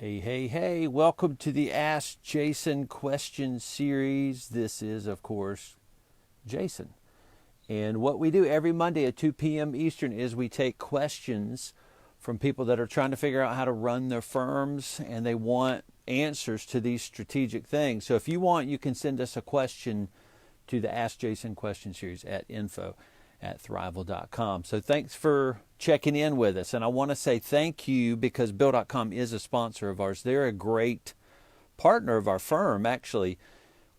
Hey, hey, hey, welcome to the Ask Jason question series. This is, of course, Jason. And what we do every Monday at 2 p.m. Eastern is we take questions from people that are trying to figure out how to run their firms and they want answers to these strategic things. So if you want, you can send us a question to the Ask Jason question series at info@thriveal.com. So thanks for checking in with us. And I want to say thank you because Bill.com is a sponsor of ours. They're a great partner of our firm, actually.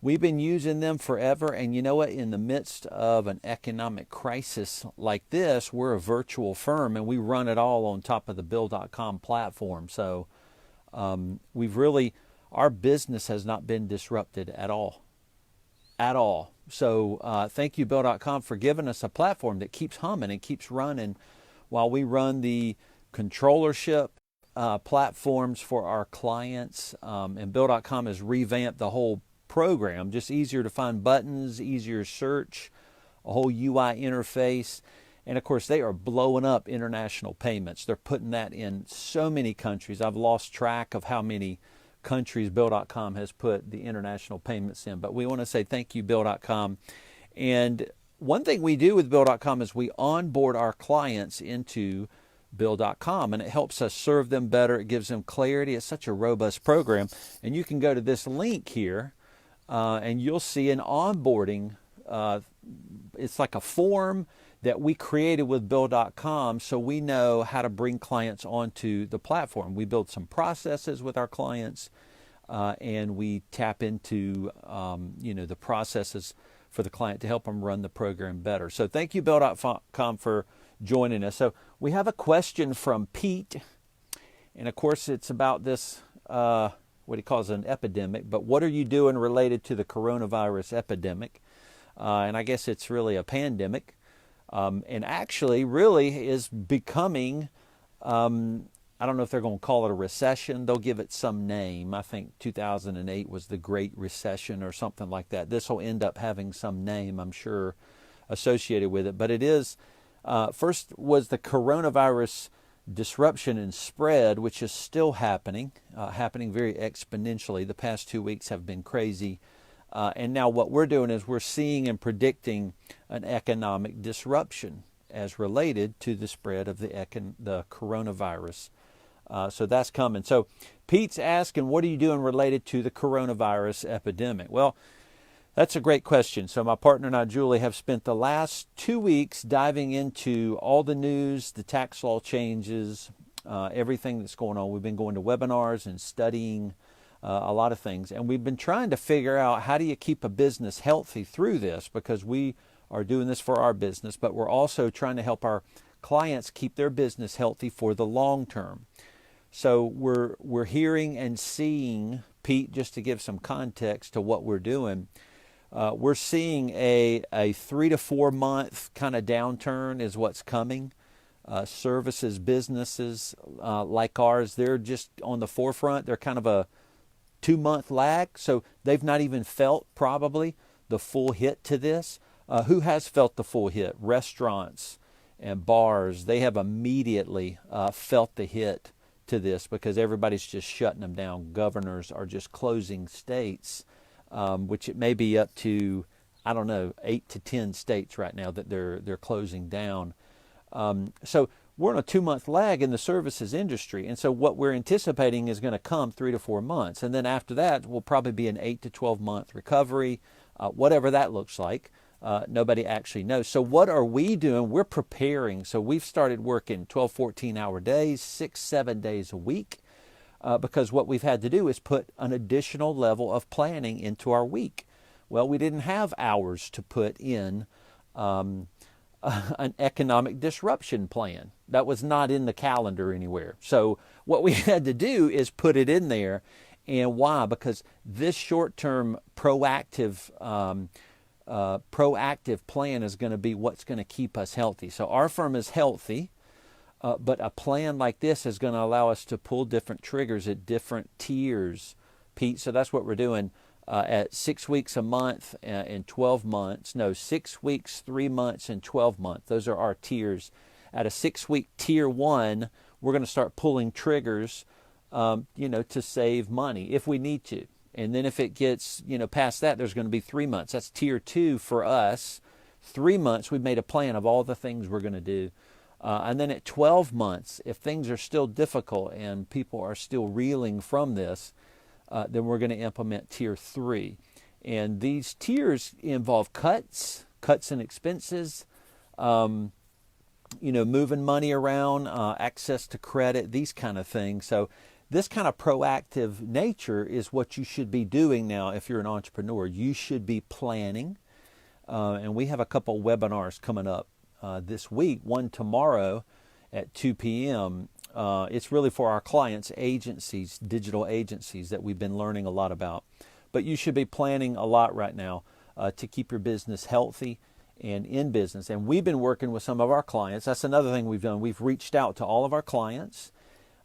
We've been using them forever. And you know what? In the midst of an economic crisis like this, we're a virtual firm and we run it all on top of the Bill.com platform. So our business has not been disrupted at all. At all. So thank you, Bill.com, for giving us a platform that keeps humming and keeps running while we run the controllership platforms for our clients. And Bill.com has revamped the whole program, just easier to find buttons, easier search, a whole UI interface. And of course, they are blowing up international payments. They're putting that in so many countries. I've lost track of how many countries Bill.com has put the international payments in. But we want to say thank you, Bill.com. And one thing we do with Bill.com is we onboard our clients into Bill.com, and it helps us serve them better. It gives them clarity. It's such a robust program. And you can go to this link here, and you'll see an onboarding. It's like a form that we created with Bill.com so we know how to bring clients onto the platform. We build some processes with our clients, and we tap into the processes for the client to help them run the program better. So thank you, Bill.com, for joining us. So we have a question from Pete, and of course it's about this, what he calls an epidemic, but what are you doing related to the coronavirus epidemic? And I guess it's really a pandemic. And actually really is becoming, I don't know if they're going to call it a recession. They'll give it some name. I think 2008 was the Great Recession or something like that. This will end up having some name, I'm sure, associated with it. But it is, first was the coronavirus disruption and spread, which is still happening very exponentially. The past 2 weeks have been crazy. And now what we're doing is we're seeing and predicting an economic disruption as related to the spread of the coronavirus. So that's coming. So Pete's asking, what are you doing related to the coronavirus epidemic? Well, that's a great question. So my partner and I, Julie, have spent the last 2 weeks diving into all the news, the tax law changes, everything that's going on. We've been going to webinars and studying a lot of things. And we've been trying to figure out how do you keep a business healthy through this, because we are doing this for our business, but we're also trying to help our clients keep their business healthy for the long term. So we're hearing and seeing, Pete, just to give some context to what we're doing, we're seeing a 3 to 4 month kind of downturn is what's coming. Services, businesses like ours, they're just on the forefront. They're kind of a 2-month lag, so they've not even felt probably the full hit to this. Who has felt the full hit? Restaurants and bars, they have immediately felt the hit to this because everybody's just shutting them down. Governors are just closing states, which it may be up to, 8 to 10 states right now that they're closing down. So we're on a 2-month lag in the services industry. And so what we're anticipating is going to come 3 to 4 months. And then after that will probably be an 8 to 12 month recovery, whatever that looks like. Nobody actually knows. So what are we doing? We're preparing. So we've started working 12, 14-hour days, 6, 7 days a week, because what we've had to do is put an additional level of planning into our week. Well, we didn't have hours to put in an economic disruption plan. That was not in the calendar anywhere. So what we had to do is put it in there. And why? Because this short-term proactive plan is going to be what's going to keep us healthy. So our firm is healthy, but a plan like this is going to allow us to pull different triggers at different tiers, Pete. So that's what we're doing. At 6 weeks a month and 12 months. No, 6 weeks, 3 months, and 12 months. Those are our tiers. At a 6-week tier 1, we're going to start pulling triggers to save money if we need to. And then if it gets, past that, there's going to be 3 months. That's tier 2 for us. 3 months, we've made a plan of all the things we're going to do. And then at 12 months, if things are still difficult and people are still reeling from this, then we're going to implement tier 3. And these tiers involve cuts in expenses, moving money around, access to credit, these kind of things. So this kind of proactive nature is what you should be doing now if you're an entrepreneur. You should be planning. And we have a couple webinars coming up this week, one tomorrow at 2 p.m. It's really for our clients, agencies, digital agencies that we've been learning a lot about. But you should be planning a lot right now to keep your business healthy and in business. And we've been working with some of our clients. That's another thing we've done. We've reached out to all of our clients,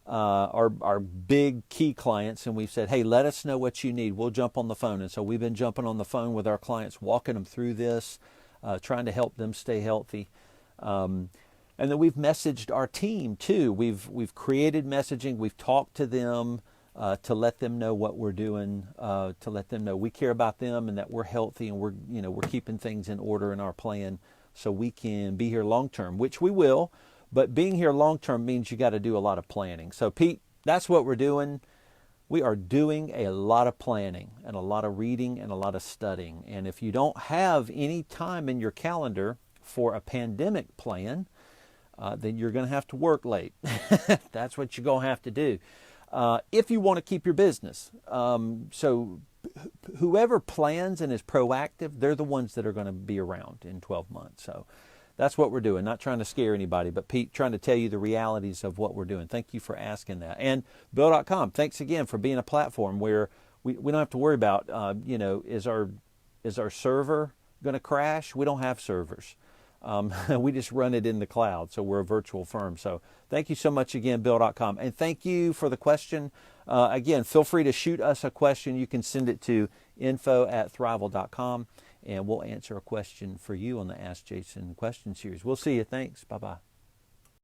our big key clients, and we've said, hey, let us know what you need. We'll jump on the phone. And so we've been jumping on the phone with our clients, walking them through this, trying to help them stay healthy. And then we've messaged our team too. We've created messaging. We've talked to them to let them know what we're doing, to let them know we care about them and that we're healthy and we're keeping things in order in our plan so we can be here long term, which we will. But being here long term means you got to do a lot of planning. So Pete, that's what we're doing. We are doing a lot of planning and a lot of reading and a lot of studying. And if you don't have any time in your calendar for a pandemic plan, then you're going to have to work late. That's what you're going to have to do if you want to keep your business. So whoever plans and is proactive, they're the ones that are going to be around in 12 months. So that's what we're doing. Not trying to scare anybody, but Pete, trying to tell you the realities of what we're doing. Thank you for asking that. And Bill.com, thanks again for being a platform where we don't have to worry about, is our server going to crash? We don't have servers. We just run it in the cloud, so we're a virtual firm. So thank you so much again, Bill.com. And thank you for the question. Again, feel free to shoot us a question. You can send it to info@thriveal.com, and we'll answer a question for you on the Ask Jason question series. We'll see you. Thanks. Bye-bye.